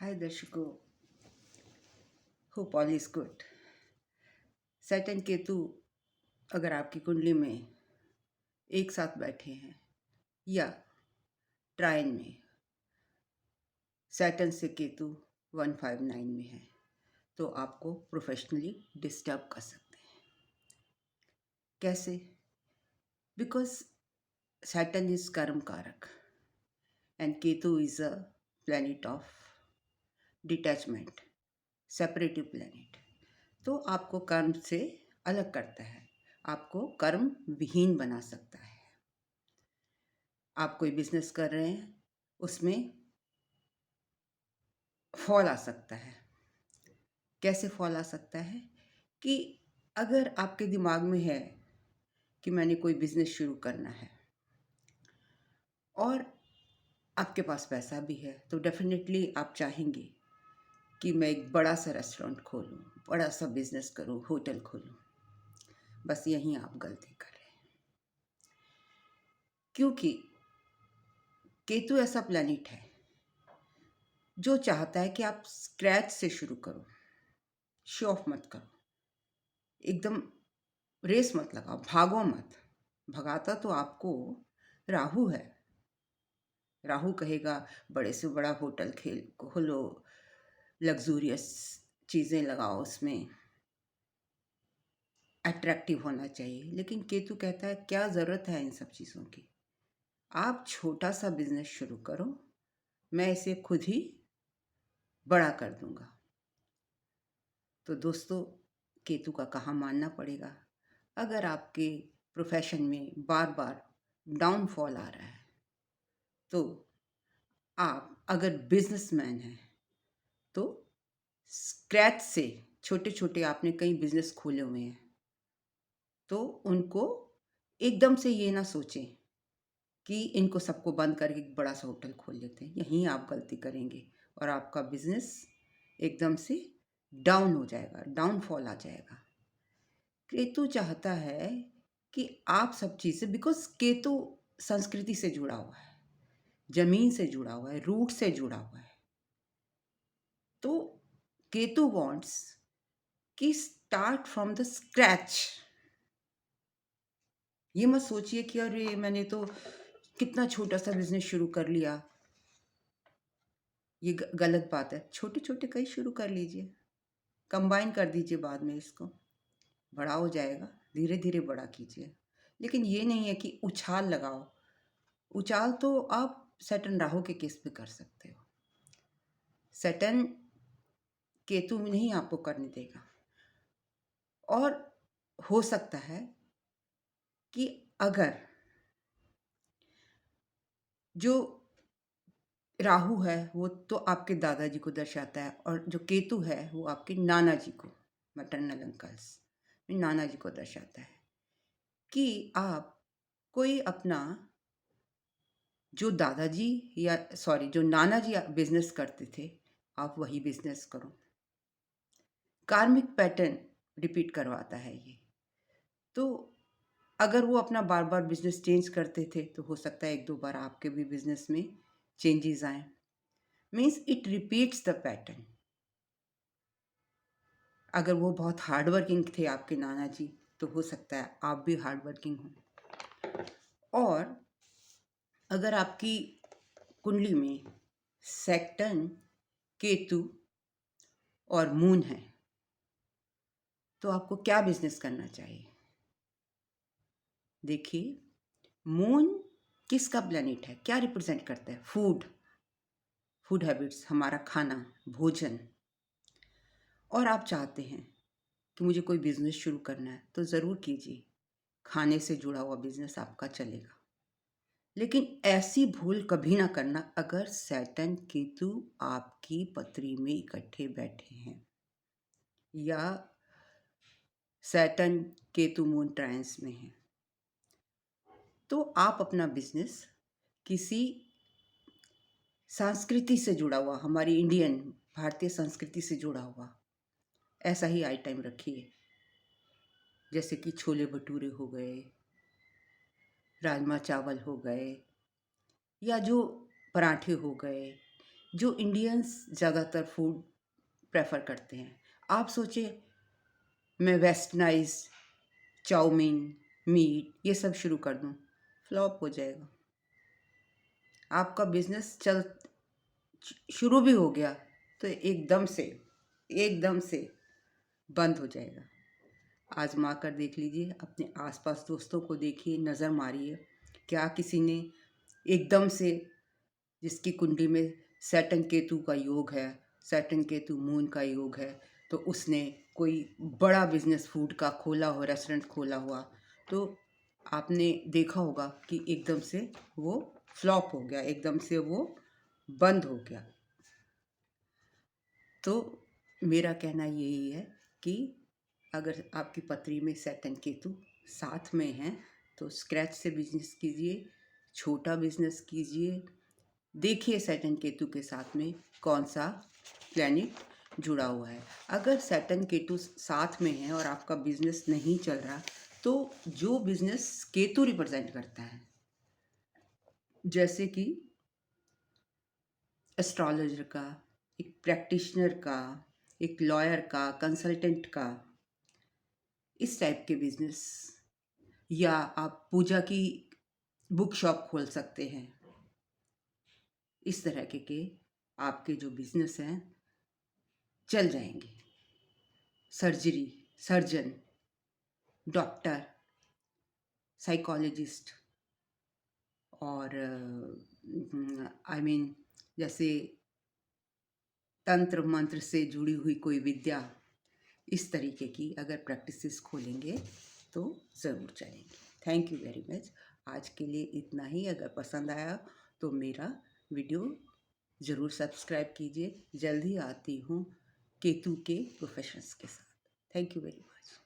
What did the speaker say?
हाय दर्शकों, hope all is good. Saturn Ketu अगर आपकी कुंडली में एक साथ बैठे हैं या ट्रायन में सैटर्न से केतु 159 में है तो आपको प्रोफेशनली डिस्टर्ब कर सकते हैं। कैसे? बिकॉज सैटर्न इज कर्म कारक and Ketu is a planet of detachment, separative planet. तो आपको कर्म से अलग करता है, आपको कर्म विहीन बना सकता है। आप कोई बिजनेस कर रहे हैं, उसमें फॉल आ सकता है। कैसे फॉल आ सकता है? कि अगर आपके दिमाग में है कि मैंने कोई बिजनेस शुरू करना है और आपके पास पैसा भी है, तो डेफिनेटली आप चाहेंगे कि मैं एक बड़ा सा रेस्टोरेंट खोलूं, बड़ा सा बिजनेस करूं, होटल खोलूं। बस यहीं आप गलती कर रहे हैं, क्योंकि केतु ऐसा प्लैनेट है जो चाहता है कि आप स्क्रैच से शुरू करो, शो ऑफ मत करो, एकदम रेस मत लगाओ, भागो मत। भगाता तो आपको राहु है। राहु कहेगा बड़े से बड़ा होटल खोलो, लग्जूरियस चीज़ें लगाओ, उसमें अट्रैक्टिव होना चाहिए। लेकिन केतु कहता है क्या ज़रूरत है इन सब चीज़ों की, आप छोटा सा बिजनेस शुरू करो, मैं इसे खुद ही बड़ा कर दूंगा। तो दोस्तों, केतु का कहाँ मानना पड़ेगा। अगर आपके प्रोफेशन में बार बार डाउनफॉल आ रहा है तो आप अगर बिजनेसमैन हैं तो स्क्रैच से, छोटे छोटे आपने कई बिजनेस खोले हुए हैं, तो उनको एकदम से ये ना सोचें कि इनको सबको बंद करके एक बड़ा सा होटल खोल लेते हैं। यहीं आप गलती करेंगे और आपका बिजनेस एकदम से डाउन हो जाएगा, डाउनफॉल आ जाएगा। केतु चाहता है कि आप सब चीज़ें, बिकॉज केतु संस्कृति से जुड़ा हुआ है, जमीन से जुड़ा हुआ है, रूट से जुड़ा हुआ है। तो केतु वांट्स कि स्टार्ट फ्रॉम द स्क्रैच। ये मत सोचिए कि अरे मैंने तो कितना छोटा सा बिजनेस शुरू कर लिया। ये गलत बात है। छोटे छोटे कई शुरू कर लीजिए, कंबाइन कर दीजिए, बाद में इसको बड़ा हो जाएगा, धीरे धीरे बड़ा कीजिए। लेकिन ये नहीं है कि उछाल लगाओ। उछाल तो आप सैटर्न राहु के केस में कर सकते हो, सैटर्न केतु नहीं आपको करने देगा। और हो सकता है कि अगर जो राहु है वो तो आपके दादाजी को दर्शाता है और जो केतु है वो आपके नाना जी को, मैटरनल अंकल्स, नाना जी को दर्शाता है कि आप कोई अपना, जो दादाजी या सॉरी जो नाना जी बिजनेस करते थे, आप वही बिजनेस करो। कार्मिक पैटर्न रिपीट करवाता है ये। तो अगर वो अपना बार बार बिजनेस चेंज करते थे तो हो सकता है एक दो बार आपके भी बिजनेस में चेंजेस आए। Means it repeats the pattern. अगर वो बहुत हार्ड वर्किंग थे आपके नाना जी, तो हो सकता है आप भी हार्ड वर्किंग हो। और अगर आपकी कुंडली में सैटर्न, केतु और मून है तो आपको क्या बिजनेस करना चाहिए? देखिए, मून किसका प्लैनेट है, क्या रिप्रेजेंट करता है? फूड, फूड हैबिट्स, हमारा खाना, भोजन। और आप चाहते हैं कि मुझे कोई बिजनेस शुरू करना है तो ज़रूर कीजिए, खाने से जुड़ा हुआ बिजनेस आपका चलेगा। लेकिन ऐसी भूल कभी ना करना अगर सैटर्न केतु आपकी पत्री में इकट्ठे बैठे हैं या सैटर्न केतु मून ट्रायंस में है। तो आप अपना बिजनेस किसी संस्कृति से जुड़ा हुआ, हमारी इंडियन भारतीय संस्कृति से जुड़ा हुआ ऐसा ही आइटम रखिए, जैसे कि छोले भटूरे हो गए, राजमा चावल हो गए, या जो पराठे हो गए, जो इंडियंस ज़्यादातर फूड प्रेफर करते हैं। आप सोचिए, मैं वेस्टर्नाइज चाउमीन, मीट ये सब शुरू कर दूँ, फ्लॉप हो जाएगा। आपका बिजनेस चल शुरू भी हो गया तो एकदम से बंद हो जाएगा। आजमा कर देख लीजिए, अपने आसपास दोस्तों को देखिए, नज़र मारिए, क्या किसी ने एकदम से, जिसकी कुंडली में सैटर्न केतु का योग है, सैटर्न केतु मून का योग है, तो उसने कोई बड़ा बिजनेस फूड का खोला हो, रेस्टोरेंट खोला हुआ, तो आपने देखा होगा कि एकदम से वो फ्लॉप हो गया, एकदम से वो बंद हो गया। तो मेरा कहना यही है कि अगर आपकी पत्री में सैटर्न केतु साथ में हैं तो स्क्रैच से बिजनेस कीजिए, छोटा बिजनेस कीजिए। देखिए सैटर्न केतु के साथ में कौन सा प्लैनेट जुड़ा हुआ है। अगर सैटर्न केतु साथ में है और आपका बिजनेस नहीं चल रहा, तो जो बिजनेस केतु रिप्रेजेंट करता है, जैसे कि एस्ट्रोलॉजर का, एक प्रैक्टिशनर का, एक लॉयर का, कंसल्टेंट का, इस टाइप के बिजनेस, या आप पूजा की बुक शॉप खोल सकते हैं। इस तरह के आपके जो बिजनेस हैं चल जाएंगे। सर्जरी, सर्जन, डॉक्टर, साइकोलॉजिस्ट, और जैसे तंत्र मंत्र से जुड़ी हुई कोई विद्या, इस तरीके की अगर प्रैक्टिसेस खोलेंगे तो ज़रूर चलेंगे। Thank you very much. आज के लिए इतना ही। अगर पसंद आया तो मेरा वीडियो ज़रूर सब्सक्राइब कीजिए। जल्द ही आती हूँ केतु के प्रोफेशंस के साथ। Thank you very much.